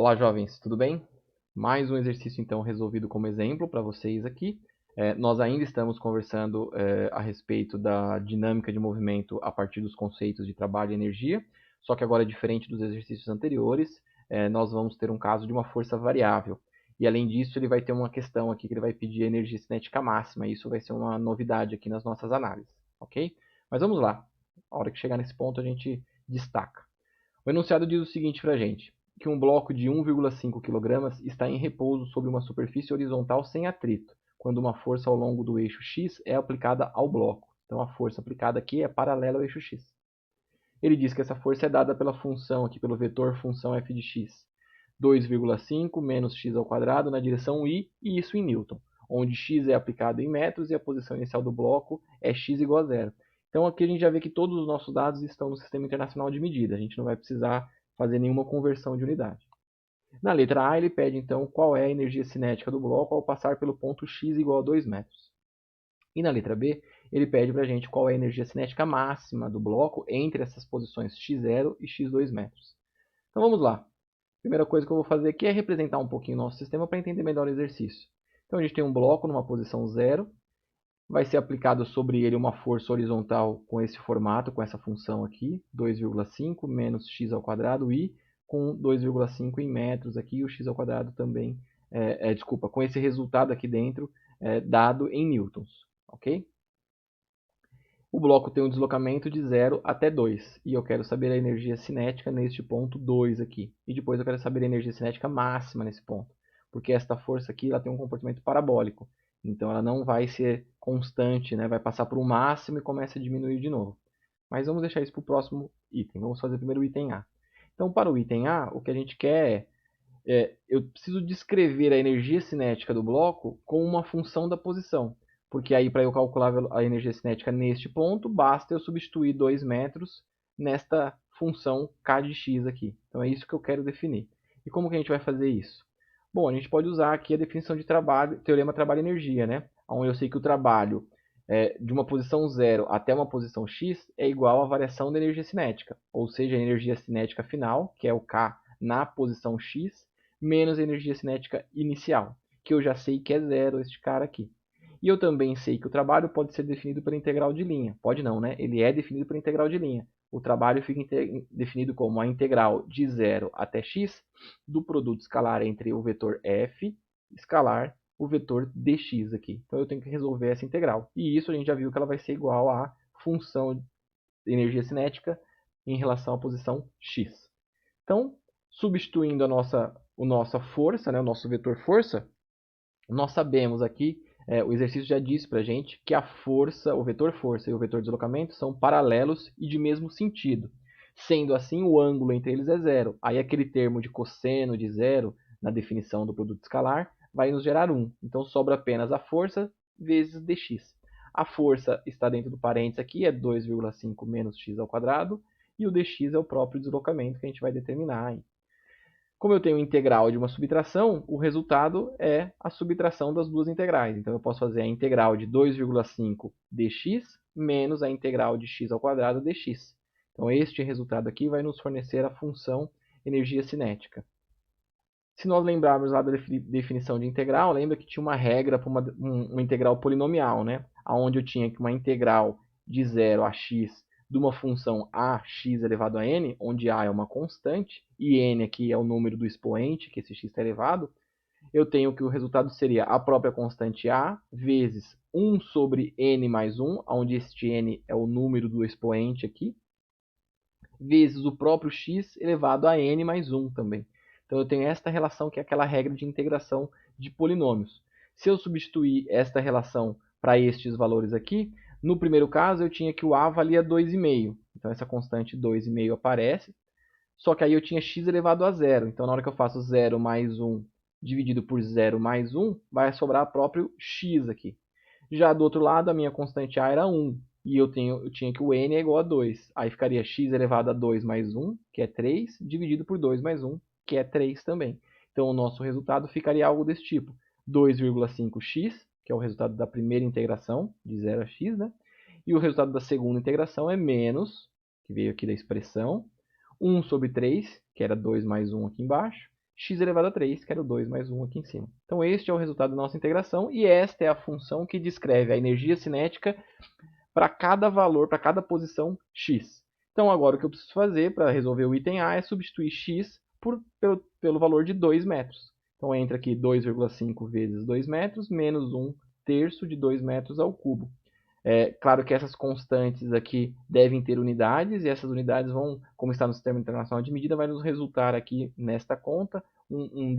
Olá, jovens, tudo bem? Mais um exercício, então, resolvido como exemplo para vocês aqui. Nós ainda estamos conversando a respeito da dinâmica de movimento a partir dos conceitos de trabalho e energia, só que agora, diferente dos exercícios anteriores, nós vamos ter um caso de uma força variável. E, além disso, ele vai ter uma questão aqui que ele vai pedir a energia cinética máxima, e isso vai ser uma novidade aqui nas nossas análises, ok? Mas vamos lá. A hora que chegar nesse ponto, a gente destaca. O enunciado diz o seguinte para a gente, que um bloco de 1,5 kg está em repouso sobre uma superfície horizontal sem atrito, quando uma força ao longo do eixo x é aplicada ao bloco. Então, a força aplicada aqui é paralela ao eixo x. Ele diz que essa força é dada pela função, aqui pelo vetor função f de x, 2,5 menos x ao quadrado na direção y, e isso em newton, onde x é aplicado em metros e a posição inicial do bloco é x igual a zero. Então aqui a gente já vê que todos os nossos dados estão no Sistema Internacional de Medida, a gente não vai precisar fazer nenhuma conversão de unidade. Na letra A, ele pede então qual é a energia cinética do bloco ao passar pelo ponto x igual a 2 metros. E na letra B, ele pede para a gente qual é a energia cinética máxima do bloco entre essas posições x0 e x2 metros. Então vamos lá. A primeira coisa que eu vou fazer aqui é representar um pouquinho o nosso sistema para entender melhor o exercício. Então a gente tem um bloco numa posição 0, vai ser aplicado sobre ele uma força horizontal com esse formato, com essa função aqui, 2,5 menos x ao quadrado i, com 2,5 em metros aqui, e o x ao quadrado também, desculpa, com esse resultado aqui dentro, dado em newtons, ok? O bloco tem um deslocamento de 0 até 2, e eu quero saber a energia cinética neste ponto 2 aqui. E depois eu quero saber a energia cinética máxima nesse ponto, porque esta força aqui ela tem um comportamento parabólico, então ela não vai ser constante, né? Vai passar por um máximo e começa a diminuir de novo. Mas vamos deixar isso para o próximo item, vamos fazer primeiro o item A. Então, para o item A, o que a gente quer eu preciso descrever a energia cinética do bloco com uma função da posição. Porque aí, para eu calcular a energia cinética neste ponto, basta eu substituir 2 metros nesta função k de x aqui. Então, é isso que eu quero definir. E como que a gente vai fazer isso? Bom, a gente pode usar aqui a definição de trabalho, teorema trabalho-energia, né? Onde eu sei que o trabalho de uma posição 0 até uma posição x é igual à variação da energia cinética, ou seja, a energia cinética final, que é o K na posição x, menos a energia cinética inicial, que eu já sei que é zero este cara aqui. E eu também sei que o trabalho pode ser definido pela integral de linha. Pode não, né? Ele é definido pela integral de linha. O trabalho fica definido como a integral de 0 até x do produto escalar entre o vetor f escalar o vetor dx aqui. Então eu tenho que resolver essa integral. E isso a gente já viu que ela vai ser igual à função de energia cinética em relação à posição x. Então, substituindo a nossa força, né, o nosso vetor força, nós sabemos aqui, o exercício já disse para a gente que a força, o vetor força e o vetor deslocamento são paralelos e de mesmo sentido. Sendo assim, o ângulo entre eles é zero. Aí aquele termo de cosseno de zero, na definição do produto escalar, vai nos gerar 1. Então sobra apenas a força vezes dx. A força está dentro do parênteses aqui, é 2,5 menos x ao quadrado, e o dx é o próprio deslocamento que a gente vai determinar aí. Como eu tenho integral de uma subtração, o resultado é a subtração das duas integrais. Então eu posso fazer a integral de 2,5 dx menos a integral de x ao quadrado dx. Então este resultado aqui vai nos fornecer a função energia cinética. Se nós lembrarmos lá da definição de integral, lembra que tinha uma regra para uma integral polinomial, né? Onde eu tinha que uma integral de 0 a x de uma função ax elevado a n, onde a é uma constante, e n aqui é o número do expoente, que esse x está elevado, eu tenho que o resultado seria a própria constante a vezes 1 sobre n mais 1, onde este n é o número do expoente aqui, vezes o próprio x elevado a n mais 1 também. Então eu tenho esta relação que é aquela regra de integração de polinômios. Se eu substituir esta relação para estes valores aqui, no primeiro caso eu tinha que o a valia 2,5. Então essa constante 2,5 aparece. Só que aí eu tinha x elevado a zero. Então na hora que eu faço 0 mais 1 dividido por 0 mais 1, vai sobrar próprio x aqui. Já do outro lado, a minha constante a era 1. E eu tinha que o n é igual a 2. Aí ficaria x elevado a 2 mais 1, que é 3, dividido por 2 mais 1, que é 3 também. Então o nosso resultado ficaria algo desse tipo. 2,5x, que é o resultado da primeira integração, de 0 a x, né? E o resultado da segunda integração é menos, que veio aqui da expressão, 1 sobre 3, que era 2 mais 1 aqui embaixo, x elevado a 3, que era o 2 mais 1 aqui em cima. Então este é o resultado da nossa integração e esta é a função que descreve a energia cinética para cada valor, para cada posição x. Então agora o que eu preciso fazer para resolver o item A é substituir x pelo valor de 2 metros. Então entra aqui 2,5 vezes 2 metros menos 1 terço de 2 metros ao cubo. É claro que essas constantes aqui devem ter unidades, e essas unidades vão, como está no Sistema Internacional de Medida, vai nos resultar aqui nesta conta um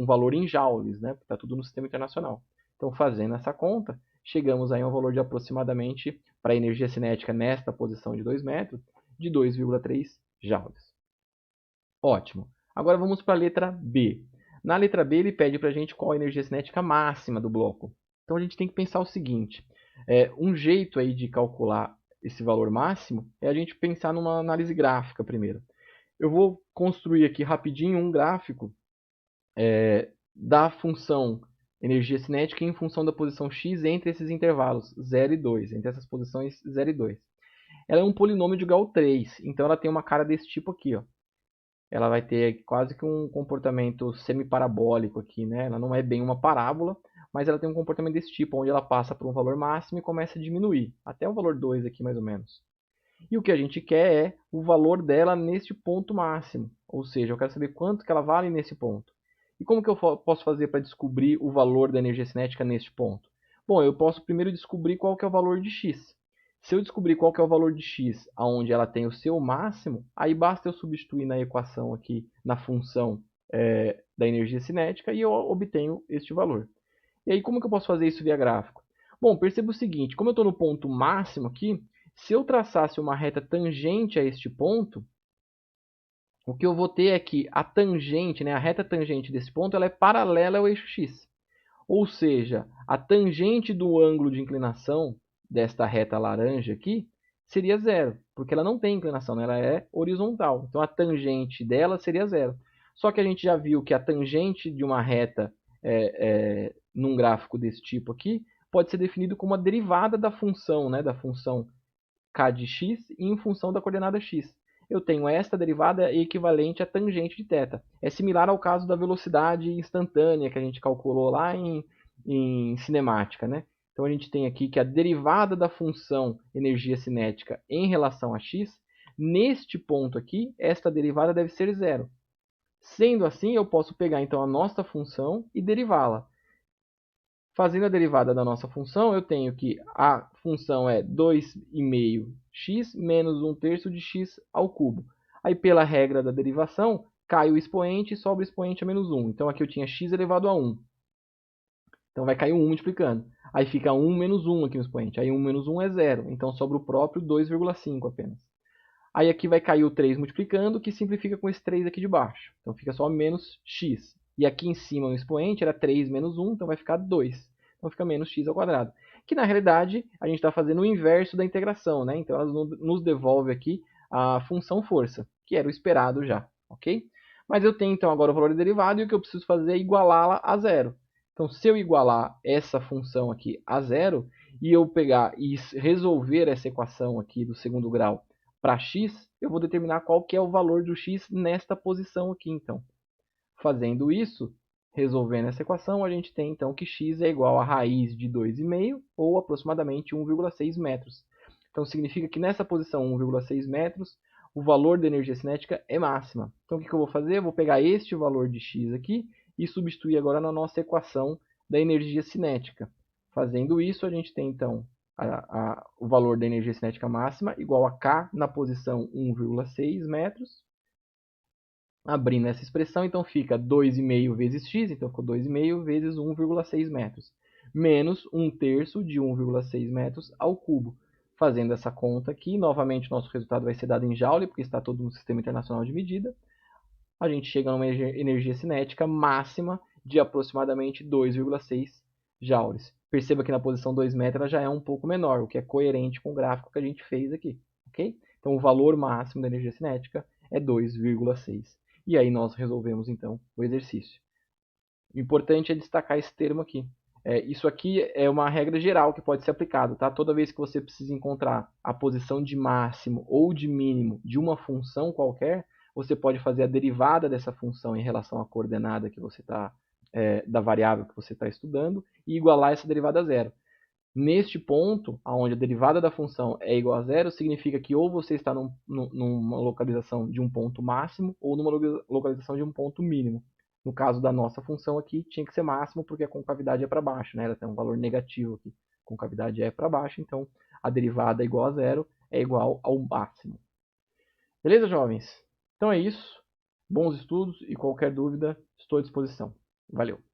valor em joules, né? Está tudo no Sistema Internacional. Então, fazendo essa conta, chegamos aí a um valor de aproximadamente, para a energia cinética nesta posição de 2 metros, de 2,3 joules. Ótimo. Agora vamos para a letra B. Na letra B, ele pede para a gente qual a energia cinética máxima do bloco. Então, a gente tem que pensar o seguinte. Um jeito aí de calcular esse valor máximo é a gente pensar numa análise gráfica primeiro. Eu vou construir aqui rapidinho um gráfico da função energia cinética em função da posição x entre esses intervalos 0 e 2, entre essas posições 0 e 2. Ela é um polinômio de grau 3, então ela tem uma cara desse tipo aqui, ó. Ela vai ter quase que um comportamento semiparabólico aqui, né? Ela não é bem uma parábola, mas ela tem um comportamento desse tipo, onde ela passa por um valor máximo e começa a diminuir, até o valor 2 aqui mais ou menos. E o que a gente quer é o valor dela neste ponto máximo, ou seja, eu quero saber quanto que ela vale nesse ponto. E como que eu posso fazer para descobrir o valor da energia cinética neste ponto? Bom, eu posso primeiro descobrir qual que é o valor de x. Se eu descobrir qual que é o valor de x onde ela tem o seu máximo, aí basta eu substituir na equação aqui, na função da energia cinética, e eu obtenho este valor. E aí, como que eu posso fazer isso via gráfico? Bom, perceba o seguinte, como eu estou no ponto máximo aqui, se eu traçasse uma reta tangente a este ponto, o que eu vou ter é que a tangente, né, a reta tangente desse ponto, ela é paralela ao eixo x. Ou seja, a tangente do ângulo de inclinação desta reta laranja aqui seria zero, porque ela não tem inclinação, né? Ela é horizontal. Então a tangente dela seria zero. Só que a gente já viu que a tangente de uma reta num gráfico desse tipo aqui pode ser definido como a derivada da função, né? Da função k de x em função da coordenada x. Eu tenho esta derivada equivalente à tangente de θ. É similar ao caso da velocidade instantânea que a gente calculou lá em cinemática, né? Então a gente tem aqui que a derivada da função energia cinética em relação a x, neste ponto aqui, esta derivada deve ser zero. Sendo assim, eu posso pegar então a nossa função e derivá-la. Fazendo a derivada da nossa função, eu tenho que a função é 2,5x menos 1 terço de x ao cubo. Aí, pela regra da derivação, cai o expoente e sobra o expoente a menos 1. Então, aqui eu tinha x elevado a 1. Então, vai cair um 1 multiplicando. Aí fica 1 menos 1 aqui no expoente. Aí 1 menos 1 é 0. Então, sobra o próprio 2,5 apenas. Aí aqui vai cair o 3 multiplicando, que simplifica com esse 3 aqui de baixo. Então, fica só menos x. E aqui em cima, no expoente, era 3 menos 1, então vai ficar 2. Então, fica menos x ao quadrado. Que, na realidade, a gente está fazendo o inverso da integração, né? Então, ela nos devolve aqui a função força, que era o esperado já, ok? Mas eu tenho, então, agora o valor derivado, e o que eu preciso fazer é igualá-la a zero. Então, se eu igualar essa função aqui a zero, e eu pegar e resolver essa equação aqui do segundo grau para x, eu vou determinar qual que é o valor do x nesta posição aqui, então. Fazendo isso, resolvendo essa equação, a gente tem então que x é igual a raiz de 2,5 ou aproximadamente 1,6 metros. Então significa que nessa posição 1,6 metros, o valor da energia cinética é máxima. Então o que eu vou fazer? Eu vou pegar este valor de x aqui e substituir agora na nossa equação da energia cinética. Fazendo isso, a gente tem então o valor da energia cinética máxima igual a K na posição 1,6 metros. Abrindo essa expressão, então fica 2,5 vezes x, então ficou 2,5 vezes 1,6 metros, menos 1 terço de 1,6 metros ao cubo. Fazendo essa conta aqui, novamente nosso resultado vai ser dado em joule, porque está todo no Sistema Internacional de Medida. A gente chega a uma energia cinética máxima de aproximadamente 2,6 joules. Perceba que na posição 2 metros ela já é um pouco menor, o que é coerente com o gráfico que a gente fez aqui. Okay? Então o valor máximo da energia cinética é 2,6. E aí nós resolvemos então o exercício. O importante é destacar esse termo aqui. Isso aqui é uma regra geral que pode ser aplicada. Tá? Toda vez que você precisa encontrar a posição de máximo ou de mínimo de uma função qualquer, você pode fazer a derivada dessa função em relação à coordenada que você está, da variável que você está estudando, e igualar essa derivada a zero. Neste ponto, onde a derivada da função é igual a zero, significa que ou você está numa localização de um ponto máximo ou numa localização de um ponto mínimo. No caso da nossa função aqui, tinha que ser máximo porque a concavidade é para baixo, né? Ela tem um valor negativo aqui. A concavidade é para baixo, então a derivada igual a zero é igual ao máximo. Beleza, jovens? Então é isso. Bons estudos e qualquer dúvida, estou à disposição. Valeu!